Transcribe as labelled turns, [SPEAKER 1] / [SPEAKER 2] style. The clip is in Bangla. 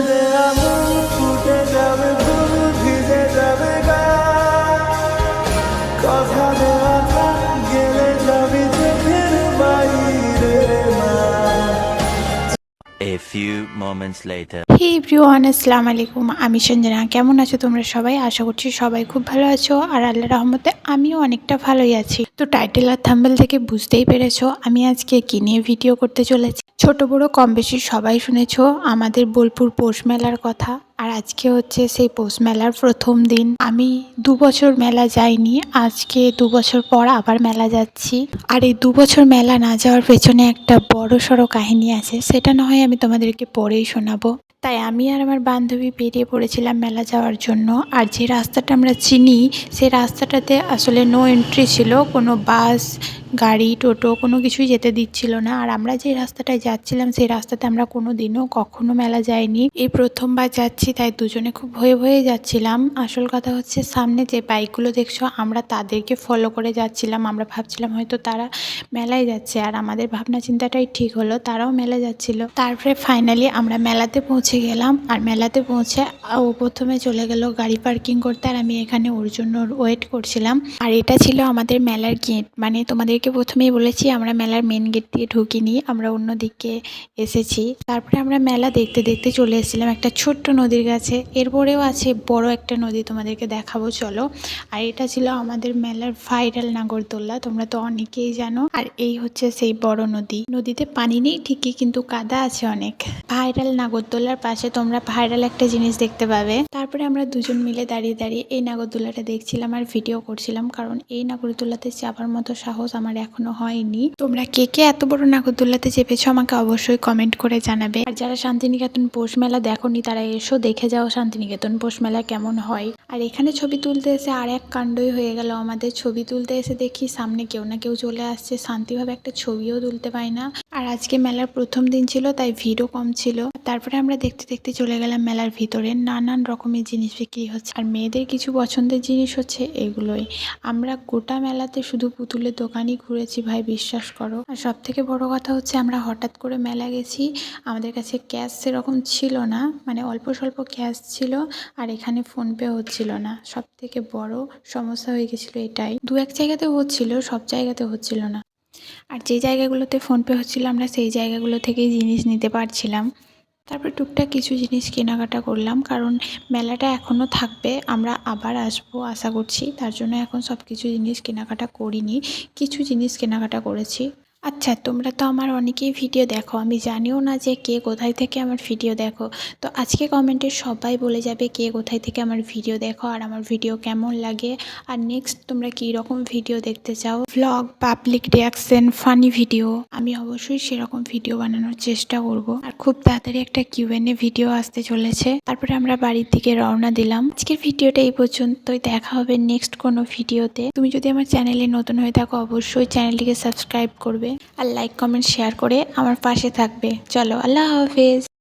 [SPEAKER 1] দেয়া মন ফুটে যাবে, ফুল ভিজে যাবে গা, কথা দেওয়া থাক গেলে যাবি চোখের বাইরে মা।
[SPEAKER 2] A few moments later.
[SPEAKER 3] Hey everyone, আসসালামু আলাইকুম। আমি সঞ্জনা। কেমন আছো তোমরা সবাই? আশা করছি সবাই খুব ভালো আছো, আর আল্লাহর রহমতে আমিও অনেকটা ভালোই আছি। তো টাইটেল আর থাম্বনেল থেকে বুঝতেই পেরেছো আমি আজকে কি নিয়ে ভিডিও করতে চলেছি। ছোট বড় কম বেশি সবাই শুনেছো আমাদের বোলপুর পৌষ মেলার কথা। আর আজকে হচ্ছে সেই পৌষ মেলার প্রথম দিন। আমি 2 বছর মেলা যাইনি, আজকে 2 বছর পর আবার মেলা যাচ্ছি। আর এই 2 বছর মেলা না যাওয়ার পেছনে একটা বড় সড়ো কাহিনী আছে, সেটা না হয় আমি তোমাদেরকে পরেই শোনাবো। তাই আমি আর আমার বান্ধবী বেরিয়ে পড়েছিলাম মেলা যাওয়ার জন্য। আর যে রাস্তাটা আমরা চিনি, সেই রাস্তাটাতে আসলে নো এন্ট্রি ছিল, কোনো বাস গাড়ি টোটো কোনো কিছুই যেতে দিচ্ছিল না। আর আমরা যে রাস্তাটায় যাচ্ছিলাম সেই রাস্তাতে আমরা কোনো দিনও কখনো মেলা যাইনি, এই প্রথমবার যাচ্ছি। তাই দুজনে খুব ভয়ে ভয়ে যাচ্ছিলাম। আসল কথা হচ্ছে সামনে যে বাইকগুলো দেখছো আমরা তাদেরকে ফলো করে যাচ্ছিলাম। আমরা ভাবছিলাম হয়তো তারা মেলায় যাচ্ছে, আর আমাদের ভাবনা চিন্তাটাই ঠিক হলো, তারাও মেলা যাচ্ছিল। তারপরে ফাইনালি আমরা মেলাতে পৌঁছে গেলাম। আর মেলাতে পৌঁছে ও প্রথমে চলে গেল গাড়ি পার্কিং করতে, আর আমি এখানে ওর জন্য ওয়েট করছিলাম। আর এটা ছিল আমাদের মেলার গেট, মানে তোমাদেরকে প্রথমেই বলেছি আমরা মেলার মেন গেট দিয়ে ঢুকিনি, আমরা অন্য দিকে এসেছি। তারপরে আমরা মেলা দেখতে দেখতে চলে এসেছিলাম একটা ছোট্ট নদীর কাছে। এরপরেও আছে বড় একটা নদী, তোমাদেরকে দেখাবো চলো। আর এটা ছিল আমাদের মেলার ভাইরাল নাগরদোল্লা, তোমরা তো অনেকেই জানো। আর এই হচ্ছে সেই বড় নদী। নদীতে পানি নেই ঠিকই, কিন্তু কাদা আছে অনেক। ভাইরাল নাগরদোল্লার পাশে তোমরা ভাইরাল একটা জিনিস দেখতে পাবে। তারপরে আমরা দুজন মিলে দাঁড়িয়ে দাঁড়িয়ে এই নাগরদোল্লাটা দেখছিলাম আর ভিডিও করছিলাম, কারণ এই নাগরদোল্লাতে চাপার মতো সাহস আমার এখনো হয়নি। তোমরা কে কে এত বড় নাগরদোল্লাতে চেপেছো আমাকে অবশ্যই কমেন্ট করে জানাবে। আর যারা শান্তিনিকেতন পৌষ মেলা দেখোনি তারা এসো দেখে যাও শান্তিনিকেতন পৌষ মেলা কেমন হয়। আর এখানে ছবি তুলতে এসে আর এক কাণ্ডই হয়ে গেল আমাদের। ছবি তুলতে এসে দেখি সামনে কেউ না কেউ চলে আসছে, শান্তিভাবে একটা ছবিও তুলতে পাই না। আর আজকে মেলার প্রথম দিন ছিল তাই ভিড়ও কম ছিল। তারপরে আমরা দেখতে দেখতে চলে গেলাম মেলার ভিতরে। নানান রকমের জিনিস বিক্রি হচ্ছে, আর মেয়েদের কিছু পছন্দের জিনিস হচ্ছে এগুলোই। আমরা গোটা মেলাতে শুধু পুতুলের দোকানই ঘুরেছি ভাই, বিশ্বাস করো। আর সব থেকে বড় কথা হচ্ছে আমরা হঠাৎ করে মেলা গেছি, আমাদের কাছে ক্যাশ সেরকম ছিল না, মানে অল্প স্বল্প ক্যাশ ছিল। আর এখানে ফোনপে হচ্ছিল না, সব থেকে বড় সমস্যা হয়ে গেছিলো এটাই। দু এক জায়গাতে হচ্ছিল, সব জায়গাতে হচ্ছিল না। আর যে জায়গাগুলোতে ফোনপে হচ্ছিল আমরা সেই জায়গাগুলো থেকেই জিনিস নিতে পারছিলাম। তারপরে টুকটাক কিছু জিনিস কেনাকাটা করলাম, কারণ মেলাটা এখনও থাকবে, আমরা আবার আসবো আশা করছি। তার জন্য এখন সব কিছু জিনিস কেনাকাটা করিনি, কিছু জিনিস কেনাকাটা করেছি। আচ্ছা, তোমরা তো আমার অনেকেই ভিডিও দেখো, আমি জানিও না যে কে কোথায় থেকে আমার ভিডিও দেখো। তো আজকে কমেন্টে সবাই বলে যাবে কে কোথায় থেকে আমার ভিডিও দেখো, আর আমার ভিডিও কেমন লাগে, আর নেক্সট তোমরা কী রকম ভিডিও দেখতে চাও। Vlog, public reaction, funny video, আমি অবশ্যই সেরকম ভিডিও বানানোর চেষ্টা করব। আর খুব তাড়াতাড়ি একটা কিউএনএ ভিডিও আসতে চলেছে। তারপরে আমরা বাড়ির দিকে রওনা দিলাম। আজকের ভিডিওটা এই পর্যন্তই, দেখা হবে নেক্সট কোনো ভিডিওতে। তুমি যদি আমার চ্যানেলে নতুন হয়ে থাকো অবশ্যই চ্যানেলটিকে সাবস্ক্রাইব করবে, আর লাইক কমেন্ট শেয়ার করে আমার পাশে থাকবে। চলো, আল্লাহ হাফেজ।